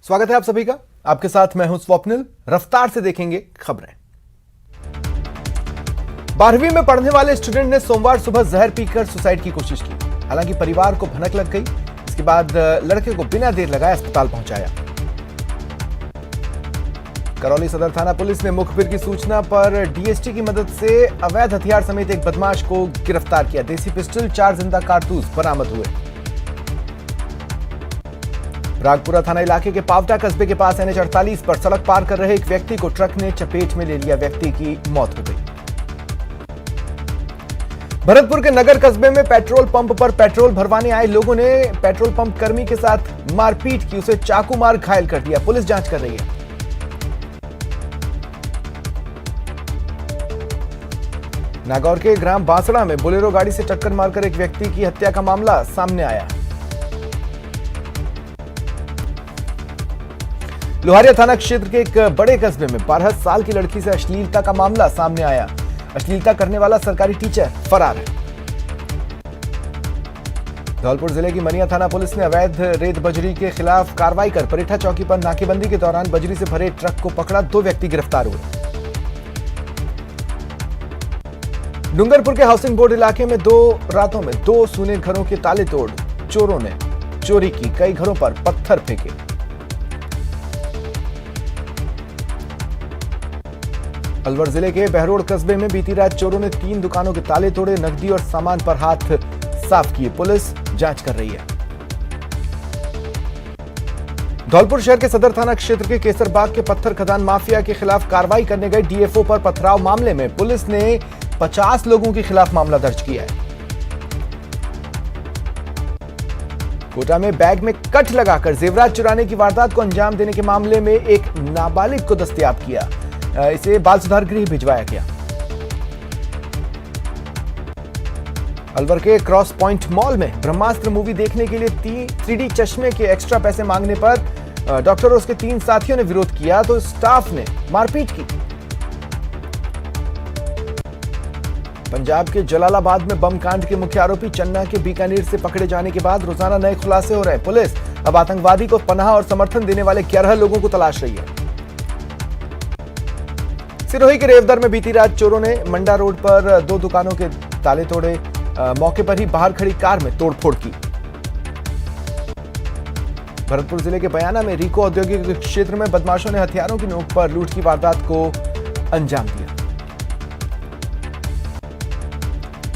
स्वागत है आप सभी का। आपके साथ मैं हूं स्वप्निल। रफ्तार से देखेंगे खबरें। 12वीं में पढ़ने वाले स्टूडेंट ने सोमवार सुबह जहर पीकर सुसाइड की कोशिश की। हालांकि परिवार को भनक लग गई। इसके बाद लड़के को बिना देर लगाए अस्पताल पहुंचाया। करौली सदर थाना पुलिस ने मुखबिर की सूचना पर डीएसटी की मदद से अवैध हथियार समेत एक बदमाश को गिरफ्तार किया। देसी पिस्टल, 4 जिंदा कारतूस बरामद हुए। रागपुरा थाना इलाके के पावटा कस्बे के पास NH48 पर सड़क पार कर रहे एक व्यक्ति को ट्रक ने चपेट में ले लिया। व्यक्ति की मौत हो गई। भरतपुर के नगर कस्बे में पेट्रोल पंप पर पेट्रोल भरवाने आए लोगों ने पेट्रोल पंप कर्मी के साथ मारपीट की। उसे चाकू मार घायल कर दिया। पुलिस जांच कर रही है। नागौर के ग्राम बांसड़ा में बोलेरो गाड़ी से टक्कर मारकर एक व्यक्ति की हत्या का मामला सामने आया। लोहारिया थाना क्षेत्र के एक बड़े कस्बे में 12 साल की लड़की से अश्लीलता का मामला सामने आया। अश्लीलता करने वाला सरकारी टीचर फरार है। धौलपुर जिले की मनिया थाना पुलिस ने अवैध रेत बजरी के खिलाफ कार्रवाई कर परेठा चौकी पर नाकेबंदी के दौरान बजरी से भरे ट्रक को पकड़ा। 2 व्यक्ति गिरफ्तार हुए। डूंगरपुर के हाउसिंग बोर्ड इलाके में 2 रातों में 2 सूने घरों के ताले तोड़ चोरों ने चोरी की। कई घरों पर पत्थर फेंके। अलवर जिले के बहरोड कस्बे में बीती रात चोरों ने 3 दुकानों के ताले तोड़े। नकदी और सामान पर हाथ साफ किए। पुलिस जांच कर रही है। धौलपुर शहर के सदर थाना क्षेत्र के केसरबाग के पत्थर खदान माफिया के खिलाफ कार्रवाई करने गए डीएफओ पर पथराव मामले में पुलिस ने 50 लोगों के खिलाफ मामला दर्ज किया है। कोटा में बैग में कट लगाकर जेवरात चुराने की वारदात को अंजाम देने के मामले में एक नाबालिग को दस्तयाब किया। इसे बाल सुधार गृह भिजवाया गया। अलवर के क्रॉस पॉइंट मॉल में ब्रह्मास्त्र मूवी देखने के लिए 3D चश्मे के एक्स्ट्रा पैसे मांगने पर डॉक्टर और उसके 3 साथियों ने विरोध किया तो स्टाफ ने मारपीट की। पंजाब के जलालाबाद में बम कांड के मुख्य आरोपी चन्ना के बीकानेर से पकड़े जाने के बाद रोजाना नए खुलासे हो रहे हैं। पुलिस अब आतंकवादी को पनाह और समर्थन देने वाले 11 लोगों को तलाश रही है। सिरोही के रेवदर में बीती रात चोरों ने मंडा रोड पर 2 दुकानों के ताले तोड़े। मौके पर ही बाहर खड़ी कार में तोड़फोड़ की। भरतपुर जिले के बयाना में रीको औद्योगिक क्षेत्र में बदमाशों ने हथियारों की नोक पर लूट की वारदात को अंजाम दिया।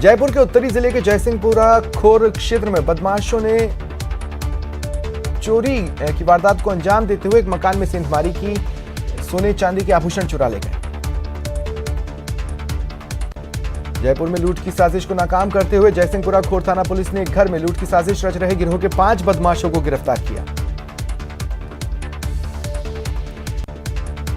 जयपुर के उत्तरी जिले के जयसिंहपुरा खोर क्षेत्र में बदमाशों ने चोरी की वारदात को अंजाम देते हुए एक मकान में सेंधमारी की। सोने चांदी के आभूषण चुरा ले गए। जयपुर में लूट की साजिश को नाकाम करते हुए जयसिंहपुरा खोर थाना पुलिस ने एक घर में लूट की साजिश रच रहे गिरोह के 5 बदमाशों को गिरफ्तार किया।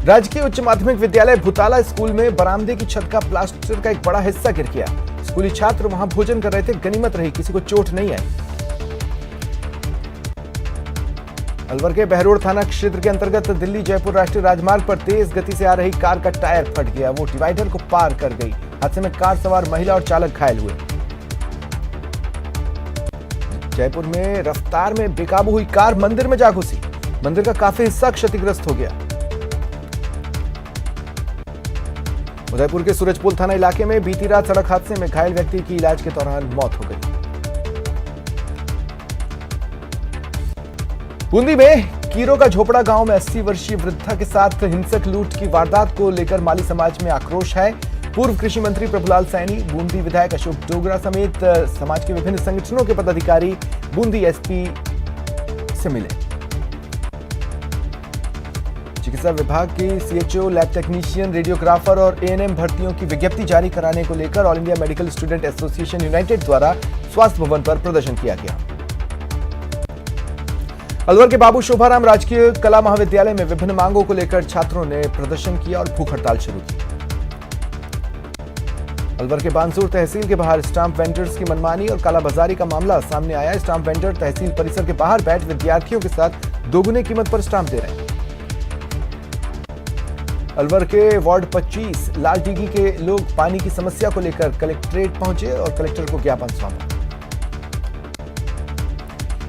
राजकीय उच्च माध्यमिक विद्यालय भूताला स्कूल में बरामदे की छत का प्लास्टर का एक बड़ा हिस्सा गिर गया। स्कूली छात्र वहां भोजन कर रहे थे। गनीमत रही किसी को चोट नहीं आई। अलवर के बहरोड थाना क्षेत्र के अंतर्गत दिल्ली जयपुर राष्ट्रीय राजमार्ग पर तेज गति से आ रही कार का टायर फट गया। वो डिवाइडर को पार कर गई। हादसे में कार सवार महिला और चालक घायल हुए। जयपुर में रफ्तार में बेकाबू हुई कार मंदिर में जा घुसी। मंदिर का काफी हिस्सा क्षतिग्रस्त हो गया। उदयपुर के सूरजपुल थाना इलाके में बीती रात सड़क हादसे में घायल व्यक्ति की इलाज के दौरान मौत हो गई। बूंदी में कीरो का झोपड़ा गांव में 80 वर्षीय वृद्धा के साथ हिंसक लूट की वारदात को लेकर माली समाज में आक्रोश है। पूर्व कृषि मंत्री प्रभुलाल सैनी, बूंदी विधायक अशोक डोगरा समेत समाज के विभिन्न संगठनों के पदाधिकारी बूंदी एसपी से मिले। चिकित्सा विभाग की सीएचओ, लैब टेक्नीशियन, रेडियोग्राफर और एएनएम भर्तियों की विज्ञप्ति जारी कराने को लेकर all India medical student association United द्वारा स्वास्थ्य भवन पर प्रदर्शन किया गया। अलवर के बाबू शोभाराम राजकीय कला महाविद्यालय में विभिन्न मांगों को लेकर छात्रों ने प्रदर्शन किया और भूख हड़ताल शुरू की। अलवर के बानसूर तहसील के बाहर स्टाम्प वेंडर्स की मनमानी और कालाबाजारी का मामला सामने आया। स्टाम्प वेंडर तहसील परिसर के बाहर बैठ विद्यार्थियों के साथ दोगुने कीमत पर स्टाम्प दे रहे हैं। अलवर के वार्ड 25 लालडीगी के लोग पानी की समस्या को लेकर कलेक्ट्रेट पहुंचे और कलेक्टर को ज्ञापन सौंपा।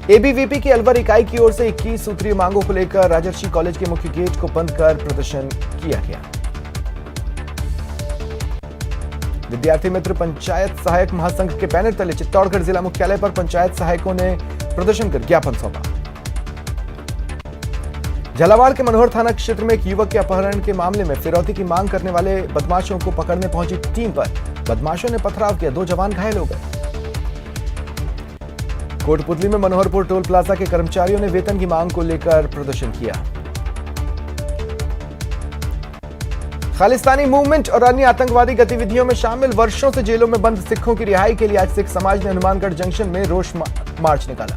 एबीवीपी की अलवर इकाई की ओर से 21 सूत्रीय मांगों को लेकर राजर्षि कॉलेज के मुख्य गेट को बंद कर प्रदर्शन किया गया। विद्यार्थी मित्र पंचायत सहायक महासंघ के बैनर तले चित्तौड़गढ़ जिला मुख्यालय पर पंचायत सहायकों ने प्रदर्शन कर ज्ञापन सौंपा। झालावाड़ के मनोहर थाना क्षेत्र में एक युवक के अपहरण के मामले में फिरौती की मांग करने वाले बदमाशों को पकड़ने पहुंची टीम पर बदमाशों ने पथराव किया, 2 जवान घायल हो गए। कोटपुतली में मनोहरपुर टोल प्लाजा के कर्मचारियों ने वेतन की मांग को लेकर प्रदर्शन किया। खालिस्तानी मूवमेंट और अन्य आतंकवादी गतिविधियों में शामिल वर्षों से जेलों में बंद सिखों की रिहाई के लिए आज सिख समाज ने हनुमानगढ़ जंक्शन में रोष मार्च निकाला।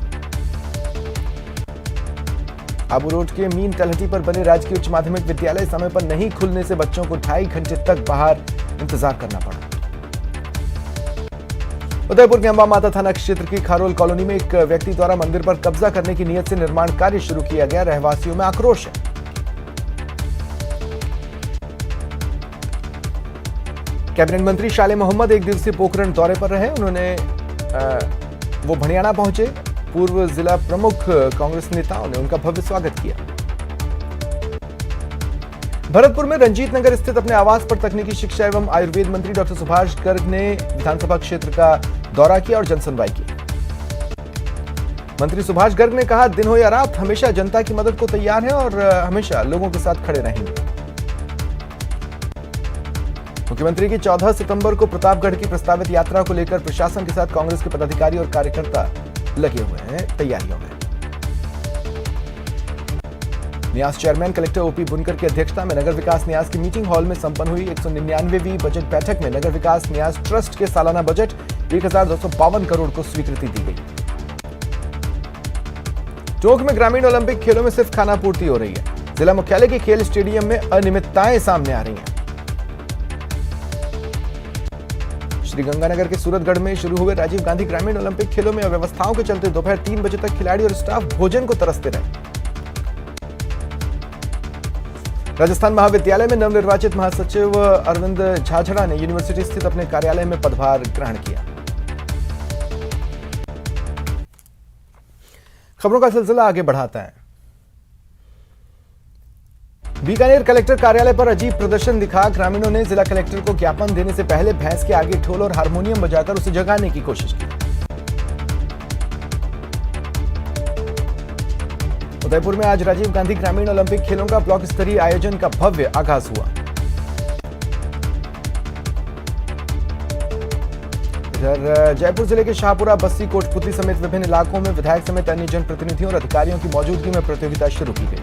आबू रोड के मीन तलहटी पर बने राजकीय उच्च माध्यमिक विद्यालय समय पर नहीं खुलने से बच्चों को 2.5 घंटे तक बाहर इंतजार करना पड़ा। उदयपुर के अंबा माता थाना क्षेत्र की खारोल कॉलोनी में एक व्यक्ति द्वारा मंदिर पर कब्जा करने की नीयत से निर्माण कार्य शुरू किया गया। रहवासियों में आक्रोश है। कैबिनेट मंत्री शाले मोहम्मद 1 दिवसीय पोखरण दौरे पर रहे। वो भणियाना पहुंचे। पूर्व जिला प्रमुख कांग्रेस नेताओं ने उनका भव्य स्वागत किया। भरतपुर में रंजीत नगर स्थित अपने आवास पर तकनीकी शिक्षा एवं आयुर्वेद मंत्री डॉक्टर सुभाष गर्ग ने विधानसभा क्षेत्र का दौरा किया और जनसुनवाई की। मंत्री सुभाष गर्ग ने कहा, दिन हो या रात हमेशा जनता की मदद को तैयार है और हमेशा लोगों के साथ खड़े रहेंगे। मुख्यमंत्री की 14 सितंबर को प्रतापगढ़ की प्रस्तावित यात्रा को लेकर प्रशासन के साथ कांग्रेस के पदाधिकारी और कार्यकर्ता लगे हुए हैं तैयारियों में। न्यास चेयरमैन कलेक्टर ओपी बुनकर की अध्यक्षता में नगर विकास न्यास की मीटिंग हॉल में संपन्न हुई 199वीं बजट बैठक में नगर विकास न्यास ट्रस्ट के सालाना बजट 1252 करोड़ को स्वीकृति दी गई। टोंक में ग्रामीण ओलंपिक खेलों में सिर्फ खानापूर्ति हो रही है। जिला मुख्यालय के खेल स्टेडियम में अनियमितताएं सामने आ रही हैं। श्रीगंगानगर के सूरतगढ़ में शुरू हुए राजीव गांधी ग्रामीण ओलंपिक खेलों में अव्यवस्थाओं के चलते दोपहर 3 बजे तक खिलाड़ी और स्टाफ भोजन को तरसते रहे। राजस्थान महाविद्यालय में नवनिर्वाचित महासचिव अरविंद झाझड़ा ने यूनिवर्सिटी स्थित अपने कार्यालय में पदभार ग्रहण किया। खबरों का सिलसिला आगे बढ़ाता है। बीकानेर कलेक्टर कार्यालय पर अजीब प्रदर्शन दिखा। ग्रामीणों ने जिला कलेक्टर को ज्ञापन देने से पहले भैंस के आगे ढोल और हारमोनियम बजाकर उसे जगाने की कोशिश की। उदयपुर में आज राजीव गांधी ग्रामीण ओलंपिक खेलों का ब्लॉक स्तरीय आयोजन का भव्य आगाज हुआ। इधर जयपुर जिले के शाहपुरा, बस्सी, कोटपुतली समेत विभिन्न इलाकों में विधायक समेत अन्य जनप्रतिनिधियों और अधिकारियों की मौजूदगी में प्रतियोगिता शुरू की गई।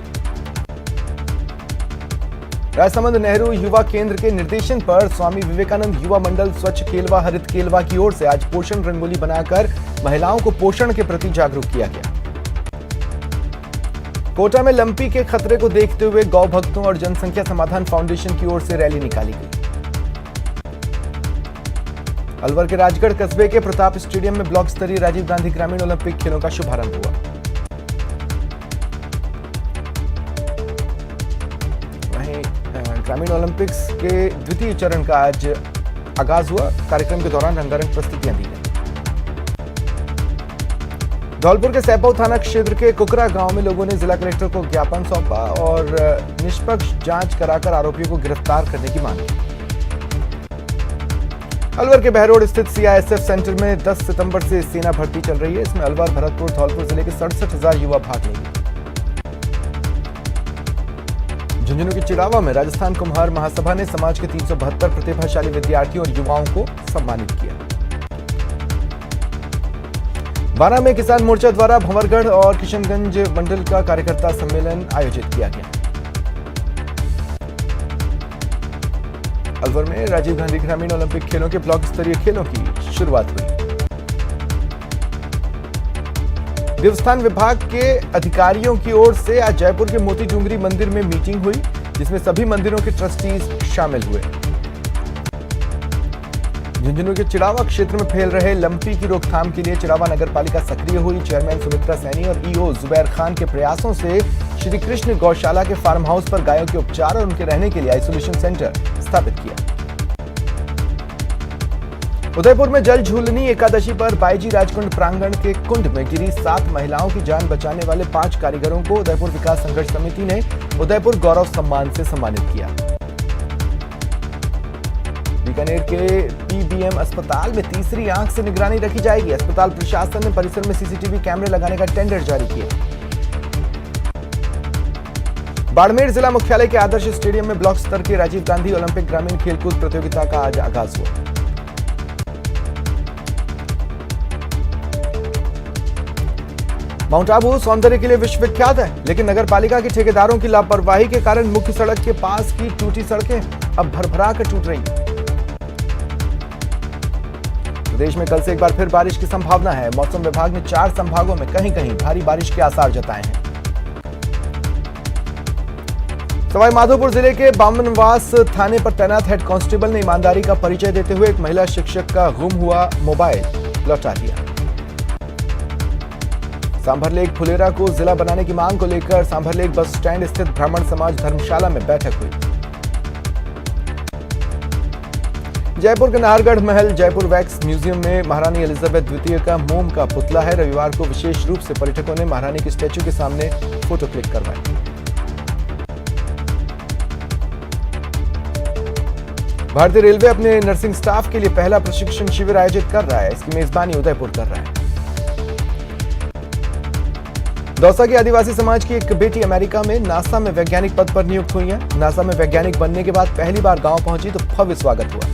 राजसमंद नेहरू युवा केंद्र के निर्देशन पर स्वामी विवेकानंद युवा मंडल स्वच्छ केलवा हरित केलवा की ओर से आज पोषण रंगोली बनाकर महिलाओं को पोषण के प्रति जागरूक किया गया। कोटा में लंपी के खतरे को देखते हुए गौ भक्तों और जनसंख्या समाधान फाउंडेशन की ओर से रैली निकाली गई। अलवर के राजगढ़ कस्बे के प्रताप स्टेडियम में ब्लॉक स्तरीय राजीव गांधी ग्रामीण ओलंपिक खेलों का शुभारंभ हुआ। वहीं ग्रामीण ओलंपिक्स के द्वितीय चरण का आज आगाज हुआ। कार्यक्रम के दौरान रंगारंग प्रस्तुतियां दी गई। धौलपुर के सैपऊ थाना क्षेत्र के कुकरा गांव में लोगों ने जिला कलेक्टर को ज्ञापन सौंपा और निष्पक्ष जांच कराकर आरोपियों को गिरफ्तार करने की मांग की। अलवर के बहरोड स्थित सीआईएसएफ सेंटर में 10 सितंबर से सेना भर्ती चल रही है। इसमें अलवर, भरतपुर, धौलपुर जिले के 67,000 युवा भाग लेंगे। झुंझुनू के चिड़ावा में राजस्थान कुम्हार महासभा ने समाज के 372 प्रतिभाशाली विद्यार्थियों और युवाओं को सम्मानित किया। बारा में किसान मोर्चा द्वारा भंवरगढ़ और किशनगंज मंडल का कार्यकर्ता सम्मेलन आयोजित किया गया। अलवर में राजीव गांधी ग्रामीण ओलंपिक खेलों के ब्लॉक स्तरीय खेलों की शुरुआत हुई। देवस्थान विभाग के अधिकारियों की ओर से आज जयपुर के मोती डूंगरी मंदिर में मीटिंग हुई, जिसमें सभी मंदिरों के ट्रस्टीज शामिल हुए। झुंझुनू के चिड़ावा क्षेत्र में फैल रहे लंपी की रोकथाम के लिए चिड़ावा नगर पालिका सक्रिय हुई। चेयरमैन सुमित्रा सैनी और ईओ जुबैर खान के प्रयासों से श्री कृष्ण गौशाला के फार्म हाउस पर गायों के उपचार और उनके रहने के लिए आइसोलेशन सेंटर स्थापित किया। उदयपुर में जल झूलनी एकादशी पर बाईजी राजकुंड प्रांगण के कुंड में गिरी 7 महिलाओं की जान बचाने वाले 5 कारीगरों को उदयपुर विकास संघर्ष समिति ने उदयपुर गौरव सम्मान से सम्मानित किया। बीकानेर के पीबीएम अस्पताल में तीसरी आंख से निगरानी रखी जाएगी। अस्पताल प्रशासन ने परिसर में सीसीटीवी कैमरे लगाने का टेंडर जारी किया। बाड़मेर जिला मुख्यालय के आदर्श स्टेडियम में ब्लॉक स्तर के राजीव गांधी ओलंपिक ग्रामीण खेलकूद प्रतियोगिता का आज आगाज हुआ। माउंट आबू सौंदर्य के लिए विश्वविख्यात है, लेकिन नगर पालिका के ठेकेदारों की लापरवाही के कारण मुख्य सड़क के पास की टूटी सड़कें अब भरभरा कर टूट रही। प्रदेश में कल से एक बार फिर बारिश की संभावना है। मौसम विभाग ने 4 संभागों में कहीं कहीं भारी बारिश के आसार जताए हैं। सवाई माधोपुर जिले के बामनवास थाने पर तैनात हेड कांस्टेबल ने ईमानदारी का परिचय देते हुए एक महिला शिक्षक का गुम हुआ मोबाइल लौटा दिया। सांभरलेक फुलेरा को जिला बनाने की मांग को लेकर सांभरलेक बस स्टैंड स्थित ब्राह्मण समाज धर्मशाला में बैठक हुई। जयपुर के नाहरगढ़ महल जयपुर वैक्स म्यूजियम में महारानी एलिजाबेथ द्वितीय का मोम का पुतला है। रविवार को विशेष रूप से पर्यटकों ने महारानी की स्टैच्यू के सामने फोटो क्लिक करवाई। भारतीय रेलवे अपने नर्सिंग स्टाफ के लिए पहला प्रशिक्षण शिविर आयोजित कर रहा है। इसकी मेजबानी उदयपुर कर रहा है। दौसा के आदिवासी समाज की एक बेटी अमेरिका में नासा में वैज्ञानिक पद पर नियुक्त हुई है। नासा में वैज्ञानिक बनने के बाद पहली बार गांव पहुंची तो भव्य स्वागत हुआ।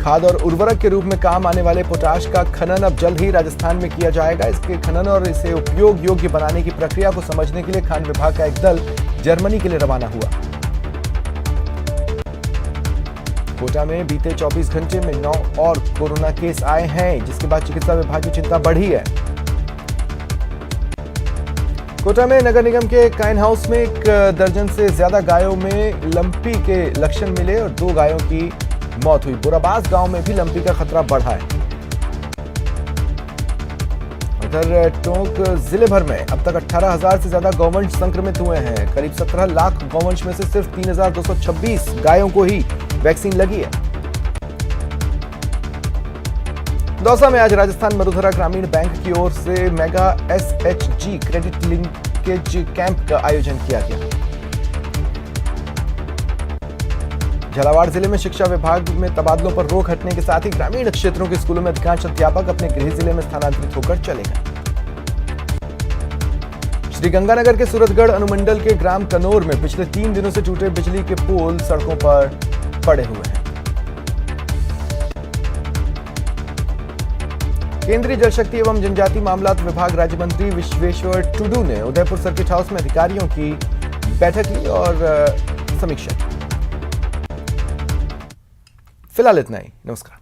खाद और उर्वरक के रूप में काम आने वाले पोटाश का खनन अब जल्द ही राजस्थान में किया जाएगा। इसके खनन और इसे उपयोग योग्य बनाने की प्रक्रिया को समझने के लिए खान विभाग का एक दल जर्मनी के लिए रवाना हुआ। कोटा में बीते 24 घंटे में 9 और कोरोना केस आए हैं, जिसके बाद चिकित्सा विभाग की चिंता बढ़ी है। कोटा में नगर निगम के काइन हाउस में 1 दर्जन से ज्यादा गायों में लंपी के लक्षण मिले और 2 गायों की मौत हुई। बोराबास गांव में भी लंपी का खतरा बढ़ा है। उधर टोंक जिले भर में अब तक 18,000 से ज्यादा गौवंश संक्रमित हुए हैं। करीब 17 लाख गौवंश में से सिर्फ 3,226 गायों को ही वैक्सीन लगी है। दौसा में आज राजस्थान मरुधरा ग्रामीण बैंक की ओर से mega SHG credit linkage camp का आयोजन किया गया। झालावाड़ जिले में शिक्षा विभाग में तबादलों पर रोक हटने के साथ ही ग्रामीण क्षेत्रों के स्कूलों में अधिकांश अध्यापक अपने गृह जिले में स्थानांतरित होकर चले गए। श्रीगंगानगर के सूरतगढ़ अनुमंडल के ग्राम कनौर में पिछले 3 दिनों से टूटे बिजली के पोल सड़कों पर पड़े हुए हैं। केंद्रीय जल शक्ति एवं जनजाति मामलात विभाग राज्य मंत्री विश्वेश्वर टुडू ने उदयपुर सर्किट हाउस में अधिकारियों की बैठक ली और समीक्षा की। फिलहाल इतना ही। नमस्कार।